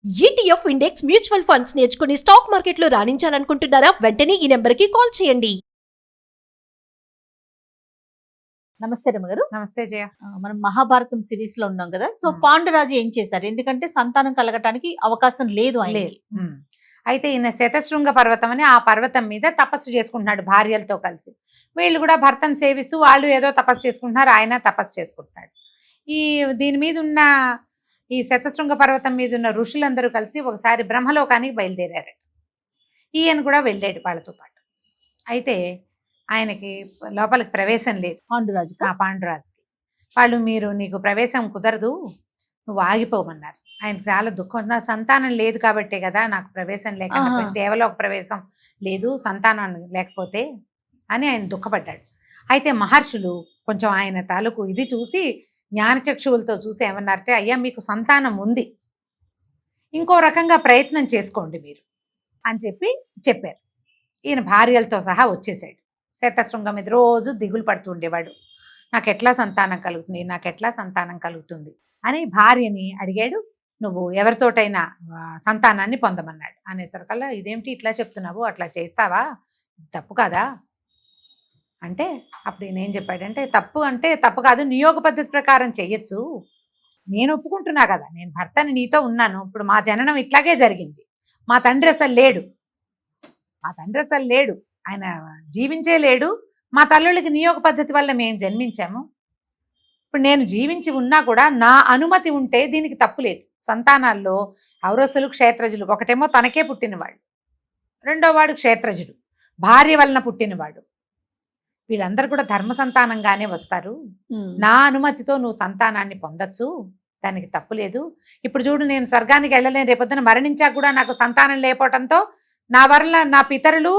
ETF index mutual funds నేర్చుకుని stock మార్కెట్లో రాణించాలనుకుంటున్నారా? వెంటనే ఈ నెంబర్కి కాల్ చేయండి. నమస్తే రమగారు. నమస్తే జయ. మనం మహాభారతం సిరీస్ లో ఉన్నాం కదా. సో పాండురాజు ఏం చేశారు? ఎందుకంటే సంతానం కలగటానికి అవకాశం లేదు ఆయనకి. అయితే ఈయన శతశృంగ పర్వతం అని ఆ పర్వతం మీద తపస్సు చేసుకుంటున్నాడు భార్యలతో కలిసి. వీళ్ళు కూడా భర్తను సేవిస్తూ వాళ్ళు ఏదో తపస్సు చేసుకుంటున్నారు, ఆయన తపస్సు చేసుకుంటున్నాడు. దీని మీద ఉన్న ఈ శతశృంగ పర్వతం మీద ఉన్న ఋషులందరూ కలిసి ఒకసారి బ్రహ్మలోకానికి బయలుదేరారు. ఈయన కూడా వెళ్ళాడు వాళ్ళతో పాటు. అయితే ఆయనకి లోపలికి ప్రవేశం లేదు పాండురాజుకి. వాళ్ళు నీకు ప్రవేశం కుదరదు, నువ్వు ఆగిపోమన్నారు. ఆయనకు చాలా దుఃఖం. నా సంతానం లేదు కాబట్టే కదా నాకు ప్రవేశం లేక, దేవలోక ప్రవేశం లేదు సంతానం లేకపోతే అని ఆయన దుఃఖపడ్డాడు. అయితే మహర్షులు కొంచెం ఆయన తాలూకు ఇది చూసి జ్ఞానచక్షువులతో చూసి ఏమన్నారంటే, అయ్యా మీకు సంతానం ఉంది, ఇంకో రకంగా ప్రయత్నం చేసుకోండి మీరు అని చెప్పారు. ఈయన భార్యలతో సహా వచ్చేసాడు. శతశృంగం మీద రోజు దిగులు పడుతూ ఉండేవాడు, నాకు ఎట్లా సంతానం కలుగుతుంది అని భార్యని అడిగాడు. నువ్వు ఎవరితోటైనా సంతానాన్ని పొందమన్నాడు. అనేసరికల్లా ఇదేమిటి ఇట్లా చెప్తున్నావు, అట్లా చేస్తావా, తప్పు కాదా అంటే అప్పుడు ఈయన ఏం చెప్పాడంటే, తప్పు కాదు, నియోగ పద్ధతి ప్రకారం చెయ్యొచ్చు, నేను ఒప్పుకుంటున్నా కదా, నేను భర్తని నీతో ఉన్నాను, ఇప్పుడు మా జననం ఇట్లాగే జరిగింది, మా తండ్రి అసలు లేడు, ఆయన జీవించే లేడు, మా తల్లులకి నియోగ పద్ధతి వల్ల మేము జన్మించాము, ఇప్పుడు నేను జీవించి ఉన్నా కూడా నా అనుమతి ఉంటే దీనికి తప్పు లేదు. సంతానాల్లో ఔరసులు క్షేత్రజులు, ఒకటేమో తనకే పుట్టినవాడు, రెండో వాడు క్షేత్రజుడు, భార్య వలన పుట్టినవాడు, వీళ్ళందరూ కూడా ధర్మ సంతానంగానే వస్తారు. నా అనుమతితో నువ్వు సంతానాన్ని పొందొచ్చు, దానికి తప్పు లేదు. ఇప్పుడు చూడు, నేను స్వర్గానికి వెళ్ళలేను, రేపొద్దున మరణించాక కూడా నాకు సంతానం లేకపోవడంతో నా వల్ల నా పితరులు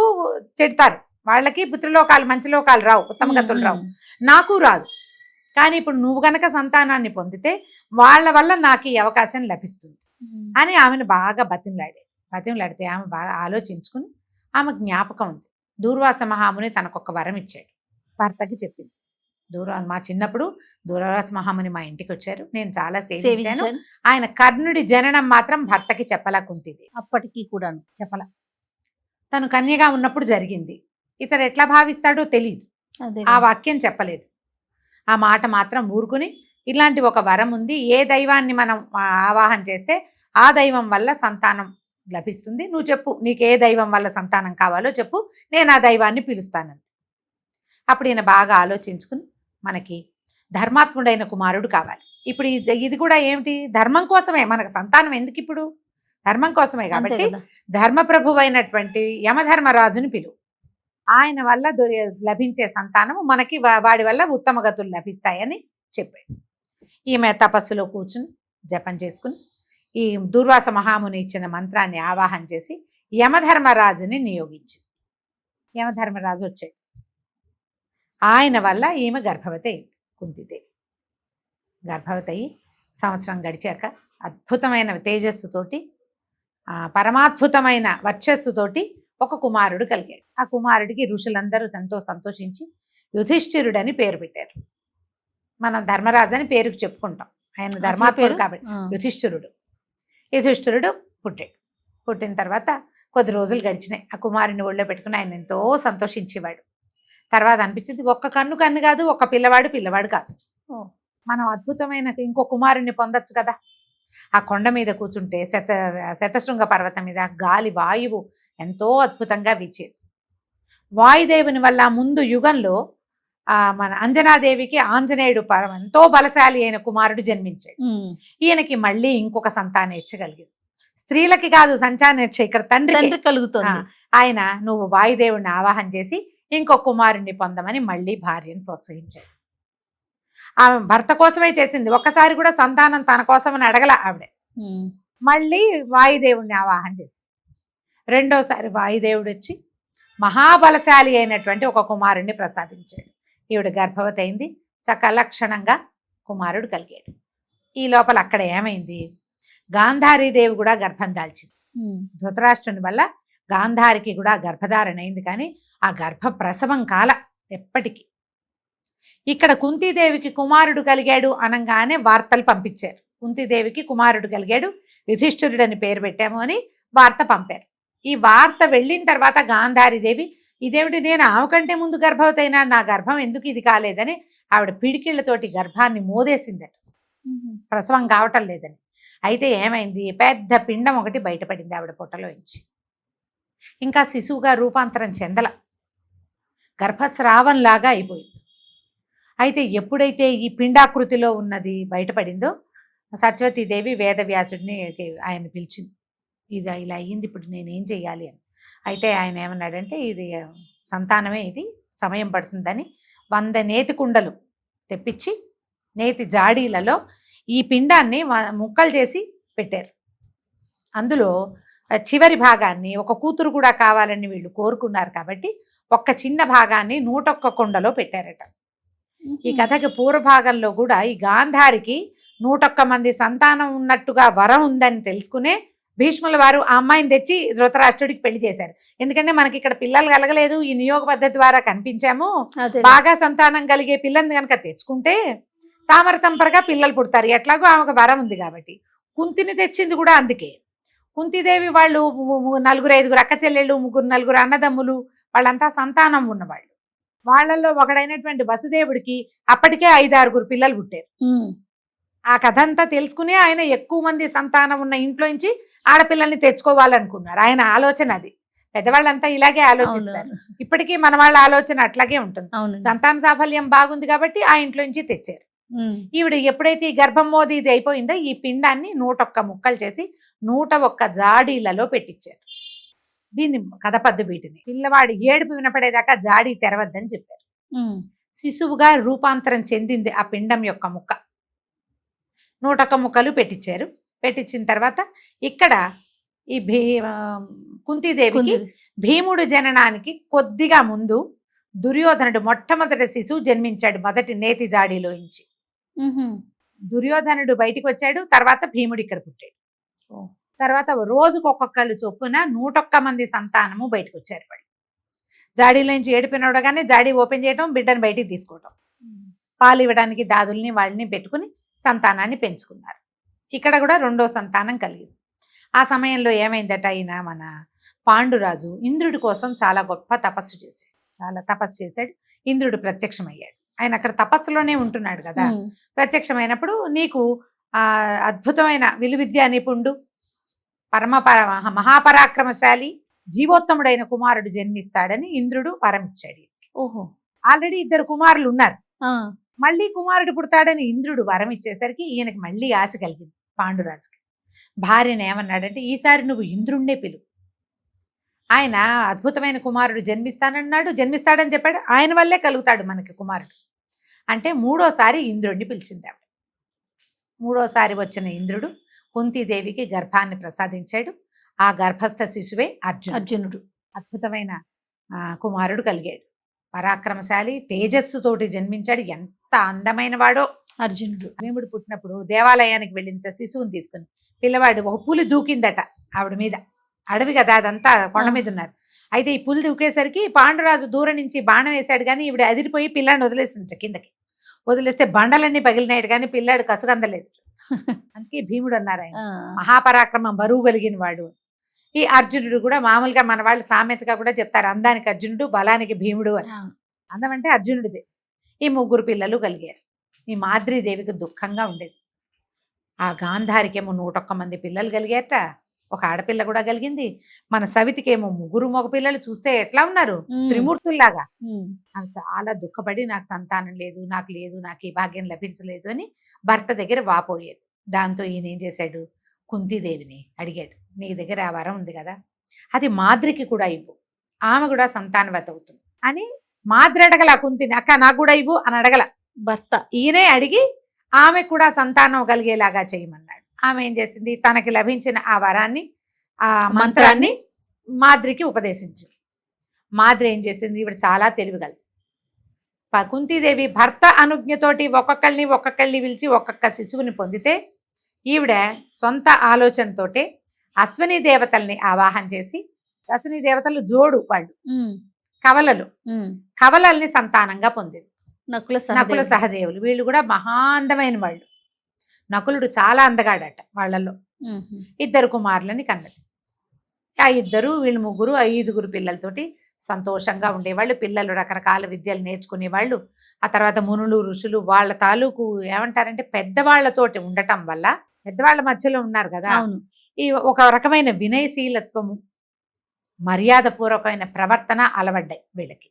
చెడతారు, వాళ్ళకి పుత్రలోకాలు మంచి లోకాలు రావు, ఉత్తమ గతులు రావు, నాకు రాదు. కానీ ఇప్పుడు నువ్వు గనక సంతానాన్ని పొందితే వాళ్ళ వల్ల నాకు ఈ అవకాశం లభిస్తుంది అని ఆమెను బాగా బతిమలాడితే ఆమె బాగా ఆలోచించుకుని, ఆమె జ్ఞాపకం ఉంది, దూర్వాస మహాముని తనకొక వరం ఇచ్చాడు. భర్తకి చెప్పింది, మా చిన్నప్పుడు దూర్వాస మహాముని మా ఇంటికి వచ్చారు, నేను చాలా సేవించాను, ఆయన కర్ణుడి జననం మాత్రం భర్తకి చెప్పలా కుంతిది, అప్పటికి కూడా చెప్పలా, తను కన్యగా ఉన్నప్పుడు జరిగింది, ఇతడు ఎట్లా భావిస్తాడో తెలియదు, ఆ వాక్యం చెప్పలేదు, ఆ మాట మాత్రం ఊరుకుని, ఇలాంటి ఒక వరం ఉంది, ఏ దైవాన్ని మనం ఆవాహన చేస్తే ఆ దైవం వల్ల సంతానం లభిస్తుంది, నువ్వు చెప్పు, నీకు ఏ దైవం వల్ల సంతానం కావాలో చెప్పు, నేను ఆ దైవాన్ని పిలుస్తానంది. అప్పుడు ఈయన బాగా ఆలోచించుకుని, మనకి ధర్మాత్ముడైన కుమారుడు కావాలి, ఇప్పుడు ఇది కూడా ఏమిటి, ధర్మం కోసమే, మనకు సంతానం ఎందుకు, ఇప్పుడు ధర్మం కోసమే కాబట్టి ధర్మప్రభువు అయినటువంటి యమధర్మరాజుని పిలువు, ఆయన వల్ల లభించే సంతానం మనకి వాడి వల్ల ఉత్తమ గతులు లభిస్తాయని చెప్పాడు. ఈమె తపస్సులో కూర్చుని జపం చేసుకుని ఈ దూర్వాస మహాముని ఇచ్చిన మంత్రాన్ని ఆవాహన చేసి యమధర్మరాజుని నియోగించి, యమధర్మరాజు వచ్చాడు, ఆయన వల్ల ఈమె గర్భవతి అయింది. కుంతిదేవి గర్భవతి అయ్యి సంవత్సరం గడిచాక అద్భుతమైన తేజస్సుతోటి, పరమాద్భుతమైన వర్చస్సుతోటి ఒక కుమారుడు కలిగాడు. ఆ కుమారుడికి ఋషులందరూ ఎంతో సంతోషించి యుధిష్ఠిరుడని పేరు పెట్టారు. మనం ధర్మరాజు అని పేరుకు చెప్పుకుంటాం, ఆయన ధర్మాత్ముడు కాబట్టి యుధిష్ఠిరుడు పుట్టాడు. పుట్టిన తర్వాత కొద్ది రోజులు గడిచినాయి, ఆ కుమారుని ఒళ్ళో పెట్టుకుని ఆయన ఎంతో సంతోషించేవాడు. తర్వాత అనిపించింది, ఒక్క కన్ను కాదు, ఒక్క పిల్లవాడు కాదు, మనం అద్భుతమైన ఇంకో కుమారుణ్ణి పొందొచ్చు కదా. ఆ కొండ మీద కూర్చుంటే శతశృంగ పర్వతం మీద గాలి వాయువు ఎంతో అద్భుతంగా వీచేది. వాయుదేవుని వల్ల ముందు యుగంలో మన అంజనాదేవికి ఆంజనేయుడు ఎంతో బలశాలి అయిన కుమారుడు జన్మించాడు. ఈయనకి మళ్ళీ ఇంకొక సంతానం ఇచ్చగలిగింది. స్త్రీలకి కాదు సంతానం ఇచ్చే, ఇక్కడ తండ్రి కలుగుతుంది. ఆయన నువ్వు వాయుదేవుడిని ఆవాహన చేసి ఇంకొక కుమారుణ్ణి పొందమని మళ్ళీ భార్యను ప్రోత్సహించాడు. ఆమె భర్త కోసమే చేసింది, ఒక్కసారి కూడా సంతానం తన కోసమని అడగల ఆవిడ. మళ్ళీ వాయుదేవుడిని ఆవాహన చేసి రెండోసారి వాయుదేవుడు వచ్చి మహాబలశాలి అయినటువంటి ఒక కుమారుణ్ణి ప్రసాదించాడు. ఈవిడ గర్భవతి అయింది, సకలక్షణంగా కుమారుడు కలిగాడు. ఈ లోపల అక్కడ ఏమైంది, గాంధారీదేవి కూడా గర్భం దాల్చింది. ధృతరాష్ట్రుని వల్ల గాంధారికి కూడా గర్భధారణ అయింది, కానీ ఆ గర్భ ప్రసవం కాల ఎప్పటికీ. ఇక్కడ కుంతీదేవికి కుమారుడు కలిగాడు అనగానే వార్తలు పంపించారు, కుంతిదేవికి కుమారుడు కలిగాడు, యుధిష్ఠిరుడని పేరు పెట్టాము అని వార్త పంపారు. ఈ వార్త వెళ్ళిన తర్వాత గాంధారీదేవి ఇదేమిటి, నేను ఆమె కంటే ముందు గర్భవతి అయినా నా గర్భం ఎందుకు ఇది కాలేదని ఆవిడ పిడికిళ్లతోటి గర్భాన్ని మోదేసిందట, ప్రసవం కావటం లేదని. అయితే ఏమైంది, పెద్ద పిండం ఒకటి బయటపడింది ఆవిడ పొట్టలోంచి. ఇంకా శిశువుగా రూపాంతరం చెందల, గర్భస్రావంలాగా అయిపోయింది. అయితే ఎప్పుడైతే ఈ పిండాకృతిలో ఉన్నది బయటపడిందో సత్యవతీదేవి వేదవ్యాసుడిని ఆయన పిలిచింది, ఇది ఇలా అయ్యింది, ఇప్పుడు నేనేం చెయ్యాలి అని. అయితే ఆయన ఏమన్నాడంటే, ఇది సంతానమే, ఇది సమయం పడుతుందని 100 నేతి కుండలు తెప్పించి నేతి జాడీలలో ఈ పిండాన్ని ముక్కలు చేసి పెట్టారు. అందులో చివరి భాగాన్ని, ఒక కూతురు కూడా కావాలని వీళ్ళు కోరుకున్నారు కాబట్టి ఒక్క చిన్న భాగాన్ని 101 కుండలో పెట్టారట. ఈ కథకి పూర్వభాగంలో కూడా ఈ గాంధారికి 101 మంది సంతానం ఉన్నట్టుగా వరం ఉందని తెలుసుకునే భీష్ముల వారు ఆ అమ్మాయిని తెచ్చి ధృతరాష్ట్రుడికి పెళ్లి చేశారు. ఎందుకంటే మనకి ఇక్కడ పిల్లలు కలగలేదు, ఈ నియోగ పద్ధతి ద్వారా కనిపించాము, బాగా సంతానం కలిగే పిల్లని కనుక తెచ్చుకుంటే తామర తంపరగా పిల్లలు పుడతారు, ఎట్లాగో ఆమెకు వరం ఉంది కాబట్టి. కుంతిని తెచ్చింది కూడా అందుకే. కుంతిదేవి వాళ్ళు 4-5 అక్క చెల్లెళ్ళు, 3-4 అన్నదమ్ములు, వాళ్ళంతా సంతానం ఉన్నవాళ్ళు. వాళ్ళల్లో ఒకడైనటువంటి వసుదేవుడికి అప్పటికే 5-6 పిల్లలు పుట్టారు. ఆ కథ అంతా తెలుసుకుని ఆయన ఎక్కువ మంది సంతానం ఉన్న ఇంట్లో నుంచి ఆడపిల్లల్ని తెచ్చుకోవాలనుకున్నారు. ఆయన ఆలోచన అది. పెద్దవాళ్ళంతా ఇలాగే ఆలోచిస్తారు, ఇప్పటికీ మన వాళ్ళ ఆలోచన అట్లాగే ఉంటుంది. సంతాన సాఫల్యం బాగుంది కాబట్టి ఆ ఇంట్లో నుంచి తెచ్చారు. ఈవిడ ఎప్పుడైతే ఈ గర్భం మోది ఇది అయిపోయిందో ఈ పిండాన్ని 101 ముక్కలు చేసి 101 జాడీలలో పెట్టించారు. దీన్ని కథపద్దు వీటిని. పిల్లవాడి ఏడుపు వినపడేదాకా జాడీ తెరవద్దని చెప్పారు. శిశువుగా రూపాంతరం చెందింది ఆ పిండం యొక్క ముక్క. 101 ముక్కలు పెట్టించారు. పెట్టించిన తర్వాత ఇక్కడ ఈ కుంతీదేవికి భీముడు జననానికి కొద్దిగా ముందు దుర్యోధనుడు మొట్టమొదటి శిశువు జన్మించాడు, మొదటి నేతి జాడీలోంచి. దుర్యోధనుడు బయటికి వచ్చాడు, తర్వాత భీముడు ఇక్కడ పుట్టాడు. తర్వాత రోజుకు ఒక్కొక్కళ్ళు చొప్పున 101 మంది సంతానము బయటకు వచ్చారు. వాళ్ళు జాడీలోంచి ఏడిపినవడగానే జాడీ ఓపెన్ చేయడం, బిడ్డను బయటికి తీసుకోవడం, పాలు ఇవ్వడానికి దాదుల్ని వాళ్ళని పెట్టుకుని సంతానాన్ని పెంచుకున్నారు. ఇక్కడ కూడా 2వ సంతానం కలిగింది. ఆ సమయంలో ఏమైందట, ఆయన మన పాండురాజు ఇంద్రుడి కోసం చాలా గొప్ప తపస్సు చేశాడు. చాలా తపస్సు చేశాడు. ఇంద్రుడు ప్రత్యక్షమయ్యాడు. ఆయన అక్కడ తపస్సులోనే ఉంటున్నాడు కదా. ప్రత్యక్షమైనప్పుడు నీకు అద్భుతమైన విలువిద్యా నిపుణుడు, మహాపరాక్రమశాలి, జీవోత్తముడైన కుమారుడు జన్మిస్తాడని ఇంద్రుడు వరం ఇచ్చాడు. ఓహో, ఆల్రెడీ 2 కుమారులు ఉన్నారు, మళ్ళీ కుమారుడు పుడతాడని ఇంద్రుడు వరం ఇచ్చేసరికి ఈయనకి మళ్ళీ ఆశ కలిగింది. పాండురాజుకి భార్యను ఏమన్నాడంటే, ఈసారి నువ్వు ఇంద్రుణ్ణే పిలువు, ఆయన అద్భుతమైన కుమారుడు జన్మిస్తాడని చెప్పాడు, ఆయన వల్లే కలుగుతాడు మనకి కుమారుడు అంటే. 3వసారి ఇంద్రుడిని పిలిచింది ఆవిడ. 3వసారి వచ్చిన ఇంద్రుడు కుంతీదేవికి గర్భాన్ని ప్రసాదించాడు. ఆ గర్భస్థ శిశువే అర్జునుడు. అద్భుతమైన కుమారుడు కలిగాడు. పరాక్రమశాలి, తేజస్సుతోటి జన్మించాడు. ఎంత అందమైన వాడో అర్జునుడు. భీముడు పుట్టినప్పుడు దేవాలయానికి వెళ్ళిన శిశువుని తీసుకుని పిల్లవాడు ఒక పులి దూకిందట ఆవిడ మీద. అడవి కదా అదంతా, కొండ మీద ఉన్నారు. అయితే ఈ పులి దూకేసరికి పాండురాజు దూరం నుంచి బాణం వేశాడు, కానీ ఈవిడ అదిరిపోయి పిల్లాడిని వదిలేసింది కిందకి. వదిలేస్తే బండలన్నీ పగిలినాడు, కానీ పిల్లాడు కసుగందలేదు. అందుకే భీముడు అన్నారు ఆయన మహాపరాక్రమం, బరువు కలిగిన వాడు. ఈ అర్జునుడు కూడా మామూలుగా మన వాళ్ళు సామెతగా కూడా చెప్తారు, అందానికి అర్జునుడు, బలానికి భీముడు అని. అందం అంటే అర్జునుడిదే. ఈ 3 పిల్లలు కలిగారు. ఈ మాద్రీదేవికి దుఃఖంగా ఉండేది. ఆ గాంధారికేమో 101 మంది పిల్లలు కలిగారట, ఒక ఆడపిల్ల కూడా కలిగింది. మన సవితికేమో 3 మగ పిల్లలు. చూస్తే ఎట్లా ఉన్నారు, త్రిమూర్తుల్లాగా. ఆమె చాలా దుఃఖపడి, నాకు సంతానం లేదు, నాకు ఈ భాగ్యం లభించలేదు అని భర్త దగ్గర వాపోయేది. దాంతో ఈయన ఏం చేశాడు, కుంతీదేవిని అడిగాడు, నీ దగ్గర ఆ వరం ఉంది కదా, అది మాద్రికి కూడా ఇవ్వు, ఆమె కూడా సంతానవతి అవుతుంది అని. మాద్రి అడగల కుంతిని, అక్క నాకు కూడా ఇవ్వు అని అడగల భర్త. ఈయనే అడిగి ఆమె కూడా సంతానం కలిగేలాగా చేయమన్నాడు. ఆమె ఏం చేసింది, తనకి లభించిన ఆ వరాన్ని, ఆ మంత్రాన్ని మాద్రికి ఉపదేశించింది. మాద్రి ఏం చేసింది, ఈవిడ చాలా తెలివిగలది. కుంతీదేవి భర్త అనుజ్ఞతోటి ఒక్కొక్కళ్ళని పిలిచి ఒక్కొక్క శిశువుని పొందితే, ఈవిడ సొంత ఆలోచనతోటే అశ్విని దేవతల్ని ఆవాహన చేసి, అశ్విని దేవతలు జోడు వాళ్ళు, కవలల్ని సంతానంగా పొందింది. నకుల సహదేవులు వీళ్ళు కూడా మహాందమైన వాళ్ళు. నకులుడు చాలా అందగాడట వాళ్ళల్లో. ఉహు. 2 కుమారులని కన్నది. ఆ 2 వీళ్ళు 3 5 పిల్లలతోటి సంతోషంగా ఉండేవాళ్ళు. పిల్లలు రకరకాల విద్యలు నేర్చుకునేవాళ్ళు. ఆ తర్వాత మునులు ఋషులు వాళ్ళ తాలూకు ఏమంటారంటే పెద్దవాళ్లతోటి ఉండటం వల్ల, పెద్దవాళ్ళ మధ్యలో ఉన్నారు కదా, అవును. ఈ ఒక రకమైన వినయశీలత్వము, మర్యాదపూర్వకమైన ప్రవర్తన అలవడ్డాయి వీళ్ళకి.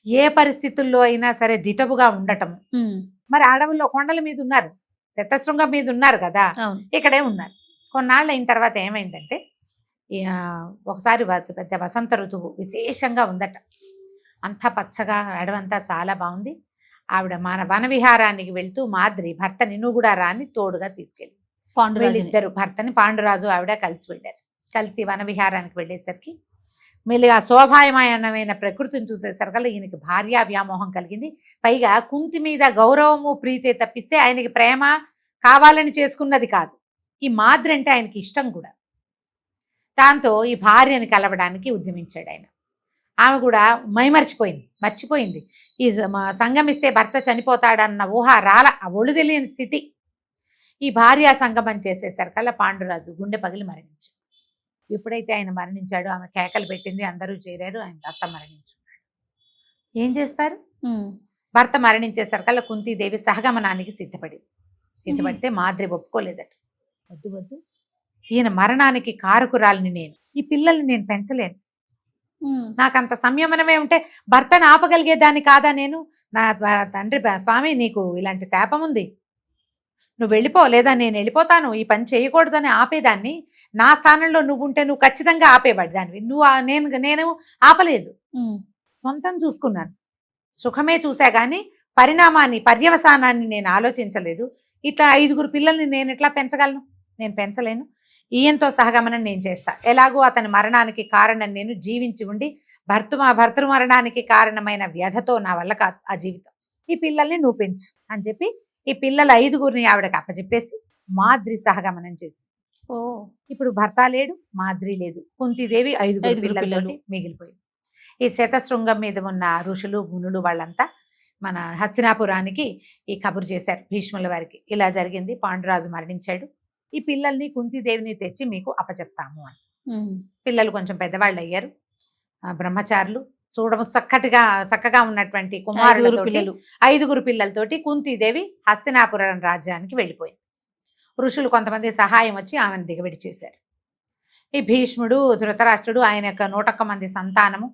ఏ పరిస్థితుల్లో అయినా సరే దిటవుగా ఉండటము. ఉమ్. మరి అడవుల్లో కొండల మీద ఉన్నారు, శతశృంగం మీద ఉన్నారు కదా, అవును. ఇక్కడే ఉన్నారు. కొన్నాళ్ళు అయిన తర్వాత ఏమైందంటే ఒకసారి పెద్ద వసంత ఋతువు విశేషంగా ఉందట. అంతా పచ్చగా అడవంతా చాలా బాగుంది. ఆవిడ మన వన విహారానికి వెళ్తూ మాద్రి భర్తని నువ్వు కూడా రాని తోడుగా తీసుకెళ్ళి పాండురాజుని. వీళ్ళిద్దరు భర్తని పాండురాజు ఆవిడ కలిసి వెళ్ళారు. కలిసి వన విహారానికి వెళ్ళేసరికి మెల్లిగా శోభాయమానమైన ప్రకృతిని చూసేసరికల్లా ఈయనకి భార్యా వ్యామోహం కలిగింది. పైగా కుంతి మీద గౌరవము ప్రీతే తప్పిస్తే ఆయనకి ప్రేమ కావాలని చేసుకున్నది కాదు. ఈ మాద్రి అంటే ఆయనకి ఇష్టం కూడా. దాంతో ఈ భార్యని కలవడానికి ఉద్యమించాడు ఆయన. ఆమె కూడా మర్చిపోయింది. ఈ సంగమిస్తే భర్త చనిపోతాడన్న ఊహ రాల, ఆ ఒళ్ళు తెలియని స్థితి. ఈ భార్యా సంగమం చేసేసరికల్లా పాండురాజు గుండె పగిలి మరణించాడు. ఎప్పుడైతే ఆయన మరణించాడో ఆమె కేకలు పెట్టింది, అందరూ చేరారు, ఆయన కాస్త మరణించున్నాడు. ఏం చేస్తారు? భర్త మరణించేసరికల్లా కుంతీదేవి సహగమనానికి సిద్ధపడితే మాద్రి ఒప్పుకోలేదట. వద్దు, ఈయన మరణానికి కారకురాలిని నేను, ఈ పిల్లల్ని నేను పెంచలేను, నాకంత సంయమనమే ఉంటే భర్తను ఆపగలిగేదాన్ని కాదా నేను? నా తండ్రి స్వామి నీకు ఇలాంటి శాపం ఉంది, నువ్వు వెళ్ళిపో, లేదా నేను వెళ్ళిపోతాను, ఈ పని చేయకూడదని ఆపేదాన్ని. నా స్థానంలో నువ్వు ఉంటే నువ్వు ఖచ్చితంగా ఆపేవాడు దానివి. నేను ఆపలేదు, సొంతం చూసుకున్నాను, సుఖమే చూసా కానీ పరిణామాన్ని పర్యవసానాన్ని నేను ఆలోచించలేదు. ఇట్లా 5 పిల్లల్ని నేను ఎట్లా పెంచగలను? నేను పెంచలేను. ఈయంతో సహగమనం నేను చేస్తా. ఎలాగో అతని మరణానికి కారణం నేను, జీవించి ఉండి భర్తృ మరణానికి కారణమైన వ్యధతో నా వల్ల కాదు ఆ జీవితం. ఈ పిల్లల్ని నువ్వు పెంచు అని చెప్పి ఈ పిల్లల 5 ఆవిడకి అప్పచెప్పేసి మాద్రి సహగమనం చేసి. ఇప్పుడు భర్త లేడు, మాద్రి లేదు, కుంతీదేవి 5 పిల్లలతోటి మిగిలిపోయింది. ఈ శతశృంగం మీద ఉన్న ఋషులు మునులు వాళ్ళంతా మన హస్తినాపురానికి ఈ కబురు చేశారు భీష్ముల వారికి. ఇలా జరిగింది, పాండురాజు మరణించాడు, ఈ పిల్లల్ని కుంతీదేవిని తెచ్చి మీకు అప్పచెప్తాము అని. పిల్లలు కొంచెం పెద్దవాళ్ళు అయ్యారు, బ్రహ్మచారులు, చక్కగా ఉన్నటువంటి కుమారులు 5 పిల్లలతోటి కుంతీదేవి హస్తినాపురం రాజ్యానికి వెళ్ళిపోయింది. ఋషులు కొంతమంది సహాయం వచ్చి ఆమెను దిగబడి చేశారు. ఈ భీష్ముడు, ధృతరాష్ట్రుడు, ఆయన యొక్క 101 మంది సంతానము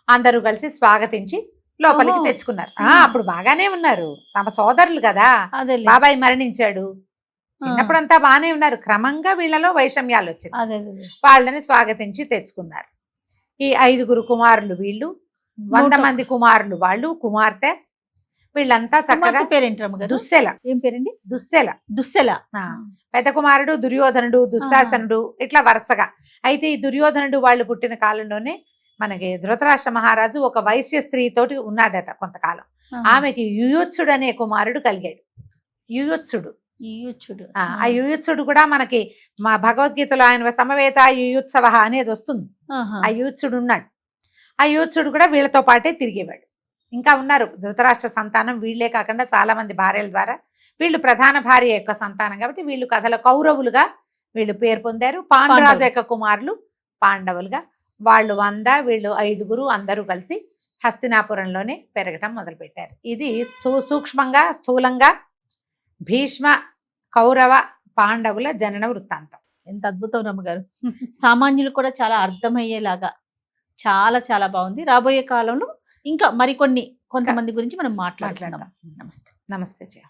అందరూ కలిసి స్వాగతించి లోపలికి తెచ్చుకున్నారు. అప్పుడు బాగానే ఉన్నారు, తమ సోదరులు కదా, బాబాయ్ మరణించాడు, చిన్నప్పుడంతా బాగానే ఉన్నారు. క్రమంగా వీళ్ళలో వైషమ్యాలు వచ్చింది, వాళ్ళని స్వాగతించి తెచ్చుకున్నారు. ఈ 5 కుమారులు వీళ్ళు, 100 మంది కుమారులు వాళ్ళు, కుమార్తె, వీళ్ళంతా చక్కగా. పేరేంటి? దుశ్శల. ఏం పేరండి? దుశ్శల. పెద్ద కుమారుడు దుర్యోధనుడు, దుశ్శాసనుడు, ఇట్లా వరుసగా. అయితే ఈ దుర్యోధనుడు వాళ్ళు పుట్టిన కాలంలోనే మనకి ధృతరాష్ట్ర మహారాజు ఒక వైశ్య స్త్రీతోటి ఉన్నాడట కొంతకాలం. ఆమెకి యుయుత్సుడు అనే కుమారుడు కలిగాడు. యుయుత్సుడు ఆ యుయుత్సుడు కూడా మనకి మా భగవద్గీతలో ఆయన సమవేత యుయుత్సవ అనేది వస్తుంది. ఆ యుయుత్సుడు ఉన్నాడు. ఆ యుయుత్సుడు కూడా వీళ్ళతో పాటే తిరిగేవాడు. ఇంకా ఉన్నారు ధృతరాష్ట్ర సంతానం, వీళ్లే కాకుండా చాలా మంది భార్యల ద్వారా. వీళ్ళు ప్రధాన భార్య యొక్క సంతానం కాబట్టి వీళ్ళు కథలో కౌరవులుగా వీళ్ళు పేరు పొందారు. పాండురాజు యొక్క కుమారులు పాండవులుగా. వాళ్ళు 100, వీళ్ళు 5 అందరూ కలిసి హస్తినాపురంలోనే పెరగటం మొదలుపెట్టారు. ఇది సూక్ష్మంగా స్థూలంగా భీష్మ కౌరవ పాండవుల జనన వృత్తాంతం. ఎంత అద్భుతం రమ్మగారు. సామాన్యులు కూడా చాలా అర్థమయ్యేలాగా చాలా చాలా బాగుంది. రాబోయే కాలంలో ఇంకా కొంతమంది గురించి మనం మాట్లాడుకుందాం. నమస్తే. నమస్తే.